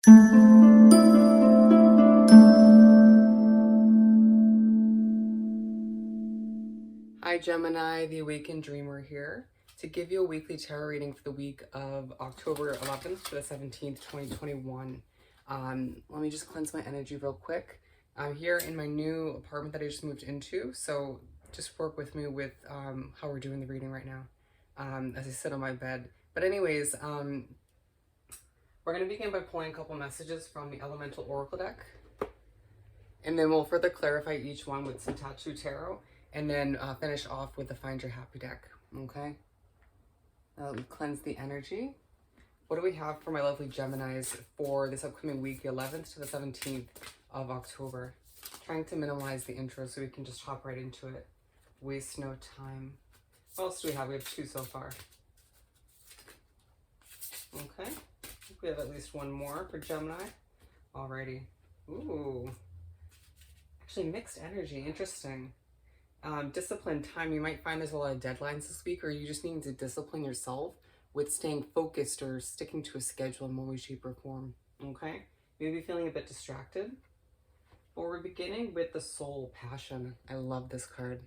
Hi Gemini, the Awakened Dreamer here to give you a weekly tarot reading for the week of October 11th to the 17th, 2021. Let me just cleanse my energy real quick. I'm here in my new apartment that I just moved into, so just work with me with how we're doing the reading right now as I sit on my bed. But anyways, we're going to begin by pulling a couple messages from the Elemental Oracle deck, and then we'll further clarify each one with some Tattoo Tarot, and then finish off with the Find Your Happy deck, okay? Cleanse the energy. What do we have for my lovely Geminis for this upcoming week, the 11th to the 17th of October? Trying to minimize the intro so we can just hop right into it. Waste no time. What else do we have? We have two so far. Okay. I think we have at least one more for Gemini. Alrighty. Ooh. Actually, mixed energy. Interesting. Discipline time. You might find there's a lot of deadlines this week, or you just need to discipline yourself with staying focused or sticking to a schedule in one way, shape, or form. Okay? Maybe feeling a bit distracted. But we're beginning with the Soul Passion. I love this card.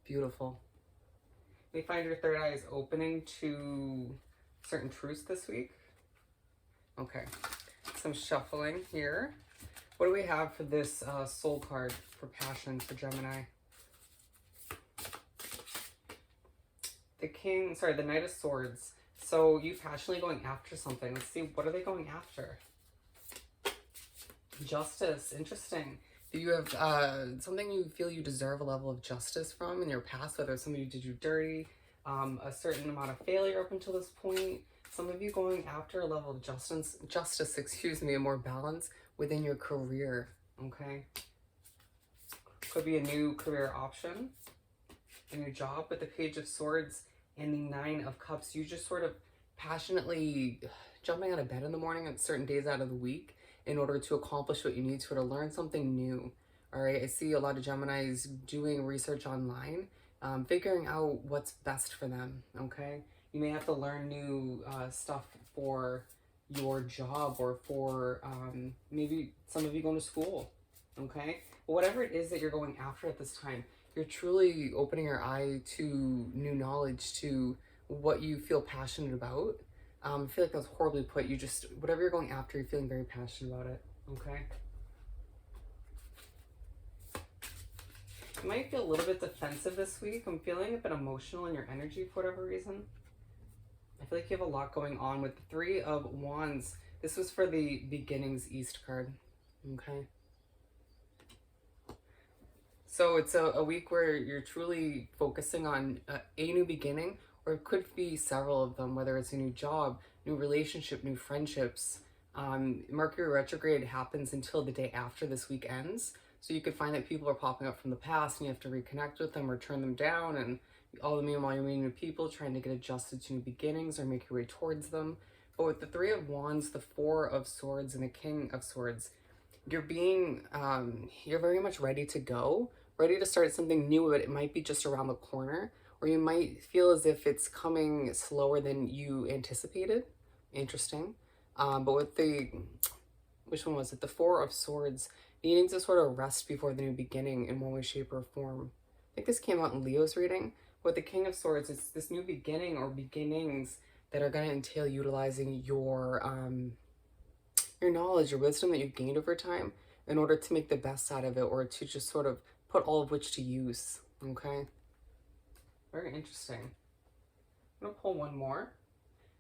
Beautiful. You may find your third eye is opening to certain truths this week. Okay. Some shuffling here. What do we have for this soul card for passion for Gemini? The Knight of Swords. So you passionately going after something. Let's see, what are they going after? Justice. Interesting. Do you have something you feel you deserve a level of justice from in your past, whether it's somebody who did you dirty, a certain amount of failure up until this point? Some of you going after a level of justice, excuse me, and more balance within your career, okay? Could be a new career option, a new job. With the Page of Swords and the Nine of Cups, you just sort of passionately jumping out of bed in the morning on certain days out of the week in order to accomplish what you need to, or to learn something new. All right, I see a lot of Geminis doing research online, figuring out what's best for them, okay? You may have to learn new stuff for your job, or for maybe some of you going to school, okay? But whatever it is that you're going after at this time, you're truly opening your eye to new knowledge, to what you feel passionate about. I feel like that was horribly put. You just, whatever you're going after, you're feeling very passionate about it, okay? You might feel a little bit defensive this week. I'm feeling a bit emotional in your energy for whatever reason. I feel like you have a lot going on with the Three of Wands. This was for the Beginnings East card, okay? So it's a week where you're truly focusing on a new beginning, or it could be several of them, whether it's a new job, new relationship, new friendships. Mercury retrograde happens until the day after this week ends. So you could find that people are popping up from the past and you have to reconnect with them or turn them down. And all the meanwhile, you're meeting new people, trying to get adjusted to new beginnings or make your way towards them. But with the Three of Wands, the Four of Swords, and the King of Swords, you're very much ready to go, ready to start something new, but it might be just around the corner, or you might feel as if it's coming slower than you anticipated. Interesting. But with which one was it? The Four of Swords, needing to sort of rest before the new beginning in one way, shape, or form. I think this came out in Leo's reading. With the King of Swords, it's this new beginning or beginnings that are going to entail utilizing your knowledge, your wisdom that you've gained over time in order to make the best out of it, or to just sort of put all of which to use, okay? Very interesting. I'm going to pull one more.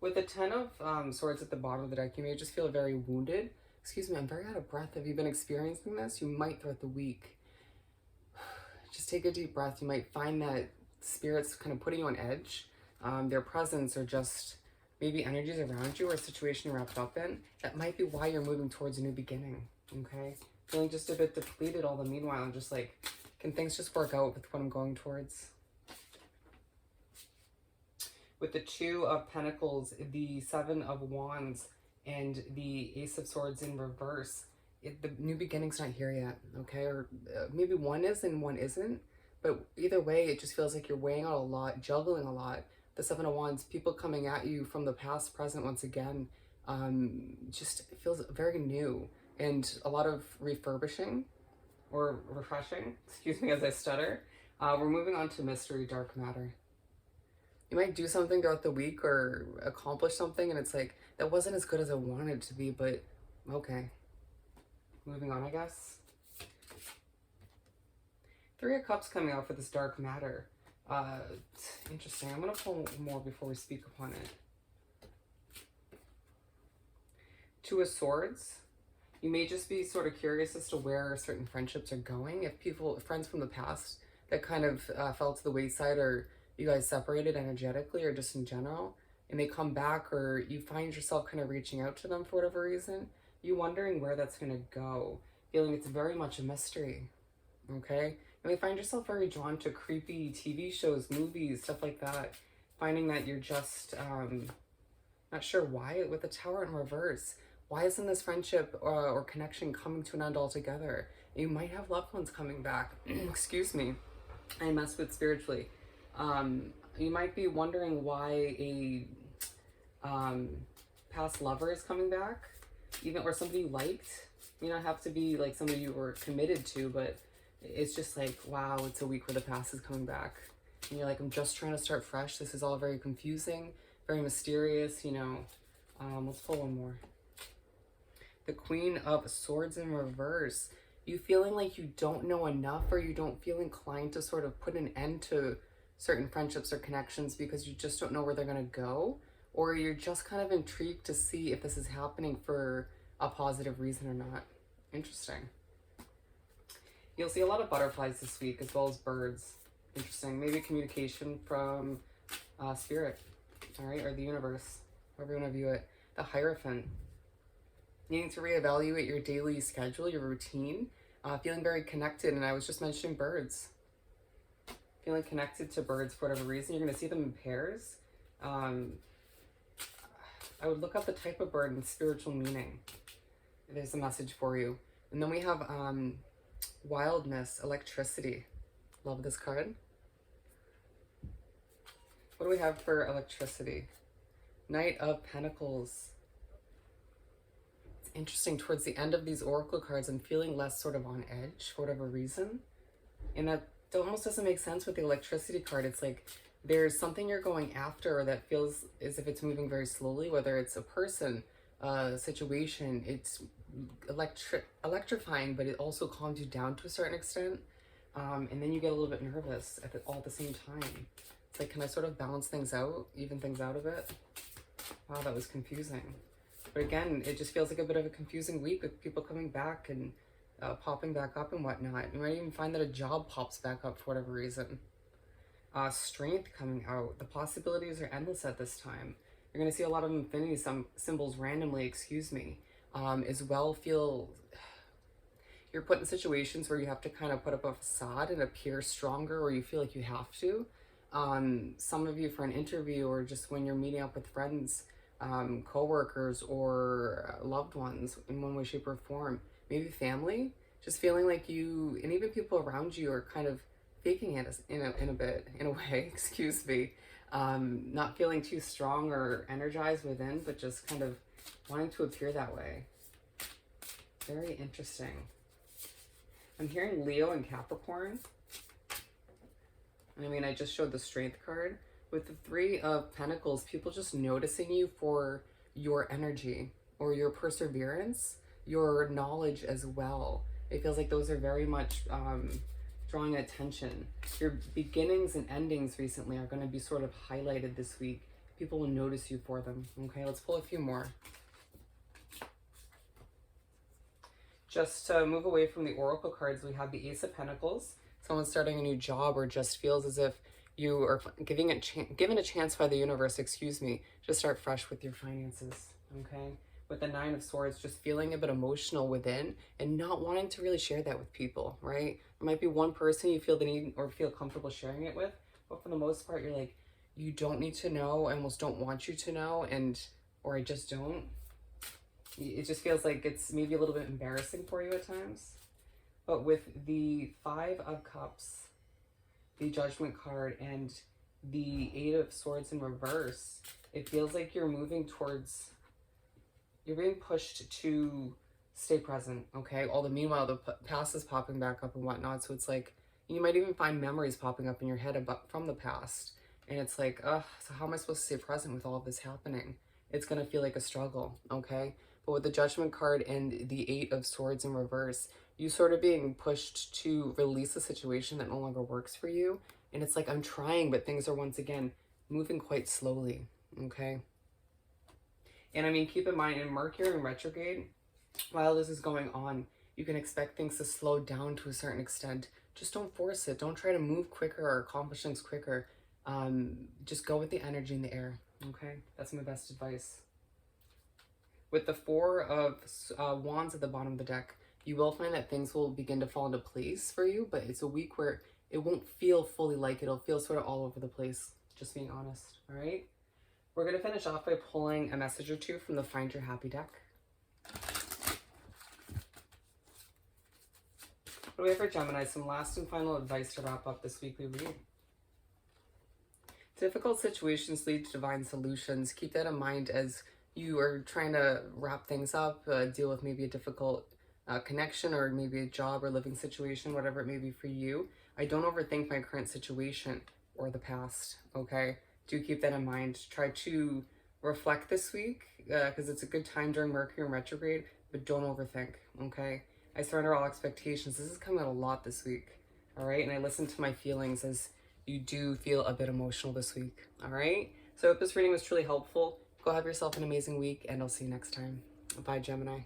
With the Ten of Swords at the bottom of the deck, you may just feel very wounded. Excuse me, I'm very out of breath. Have you been experiencing this? You might throughout the week. Just take a deep breath. You might find that spirits kind of putting you on edge. Their presence, or just maybe energies around you, or a situation you're wrapped up in. That might be why you're moving towards a new beginning, okay? Feeling just a bit depleted all the meanwhile, and just like, can things just work out with what I'm going towards? With the Two of Pentacles, the Seven of Wands, and the Ace of Swords in reverse, the new beginning's not here yet, okay? Or maybe one is and one isn't, but either way, it just feels like you're weighing out a lot, juggling a lot. The Seven of Wands, people coming at you from the past, present once again, Just feels very new and a lot of refurbishing or refreshing. Excuse me as I stutter. We're moving on to mystery, dark matter. You might do something throughout the week or accomplish something, and it's like, that wasn't as good as I wanted it to be, but okay. Moving on, I guess. Three of Cups coming out for this dark matter. Interesting. I'm going to pull more before we speak upon it. Two of Swords. You may just be sort of curious as to where certain friendships are going. If friends from the past that kind of fell to the wayside, or you guys separated energetically or just in general, and they come back, or you find yourself kind of reaching out to them for whatever reason, you wondering where that's going to go. Feeling it's very much a mystery, okay? You may find yourself very drawn to creepy TV shows, movies, stuff like that. Finding that you're just not sure why, with the Tower in reverse. Why isn't this friendship or connection coming to an end altogether? You might have loved ones coming back. Excuse me. I mess with spiritually. You might be wondering why a past lover is coming back, even, or somebody you liked. You don't have to be like somebody you were committed to, but it's just like, wow, it's a week where the past is coming back. And you're like, I'm just trying to start fresh. This is all very confusing, very mysterious, you know. Let's pull one more. The Queen of Swords in reverse. You feeling like you don't know enough, or you don't feel inclined to sort of put an end to certain friendships or connections because you just don't know where they're going to go, or you're just kind of intrigued to see if this is happening for a positive reason or not. Interesting. You'll see a lot of butterflies this week, as well as birds. Interesting. Maybe communication from spirit, all right, or the universe, however you want to view it. The Hierophant. Needing to reevaluate your daily schedule, your routine, feeling very connected. And I was just mentioning birds. Feeling connected to birds for whatever reason. You're going to see them in pairs. I would look up the type of bird and spiritual meaning. There's a message for you. And then we have Wildness, Electricity. Love this card. What do we have for electricity? Knight of Pentacles. It's interesting, towards the end of these oracle cards, I'm feeling less sort of on edge for whatever reason. And that almost doesn't make sense with the electricity card. It's like there's something you're going after that feels as if it's moving very slowly, whether it's a person, situation. It's electrifying, but it also calms you down to a certain extent. And then you get a little bit nervous all at the same time. It's like, can I sort of balance things out, even things out a bit? Wow, that was confusing. But again, it just feels like a bit of a confusing week with people coming back and popping back up and whatnot. You might even find that a job pops back up for whatever reason. Strength coming out. The possibilities are endless at this time. You're going to see a lot of infinity symbols randomly, excuse me. As well, feel you're put in situations where you have to kind of put up a facade and appear stronger, or you feel like you have to. Some of you for an interview, or just when you're meeting up with friends, co-workers, or loved ones in one way, shape, or form. Maybe family, just feeling like you, and even people around you, are kind of faking it in a way, excuse me. Not feeling too strong or energized within, but just kind of wanting to appear that way. Very interesting. I'm hearing Leo and Capricorn. I mean, I just showed the Strength card. With the Three of Pentacles, people just noticing you for your energy or your perseverance, your knowledge as well. It feels like those are very much drawing attention. Your beginnings and endings recently are going to be sort of highlighted this week. People will notice you for them. Okay, let's pull a few more. Just to move away from the Oracle cards, we have the Ace of Pentacles. Someone's starting a new job, or just feels as if you are given a chance by the universe, excuse me, to start fresh with your finances, okay? With the Nine of Swords, just feeling a bit emotional within and not wanting to really share that with people, right? There might be one person you feel the need or feel comfortable sharing it with, but for the most part, you're like, you don't need to know, I almost don't want you to know, or I just don't. It just feels like it's maybe a little bit embarrassing for you at times. But with the Five of Cups, the Judgment card, and the Eight of Swords in reverse, it feels like you're moving towards You're being pushed to stay present, okay? Although meanwhile, the past is popping back up and whatnot. So it's like, you might even find memories popping up in your head about from the past. And it's like, ugh, so how am I supposed to stay present with all of this happening? It's going to feel like a struggle, okay? But with the Judgment card and the Eight of Swords in reverse, you sort of being pushed to release a situation that no longer works for you. And it's like, I'm trying, but things are once again moving quite slowly, okay? And I mean, keep in mind, in Mercury in retrograde, while this is going on, you can expect things to slow down to a certain extent. Just don't force it. Don't try to move quicker or accomplish things quicker. Just go with the energy in the air, okay? That's my best advice. With the Four of Wands at the bottom of the deck, you will find that things will begin to fall into place for you, but it's a week where it won't feel fully like it. It'll feel sort of all over the place, just being honest, all right? We're going to finish off by pulling a message or two from the Find Your Happy deck. What do we have for Gemini? Some last and final advice to wrap up this weekly read. Difficult situations lead to divine solutions. Keep that in mind as you are trying to wrap things up, deal with maybe a difficult connection or maybe a job or living situation, whatever it may be for you. I don't overthink my current situation or the past, okay? Do keep that in mind. Try to reflect this week because it's a good time during Mercury in retrograde, but don't overthink, okay? I surrender all expectations. This is coming out a lot this week, all right? And I listen to my feelings as you do feel a bit emotional this week, all right? So I hope this reading was truly helpful. Go have yourself an amazing week, and I'll see you next time. Bye, Gemini.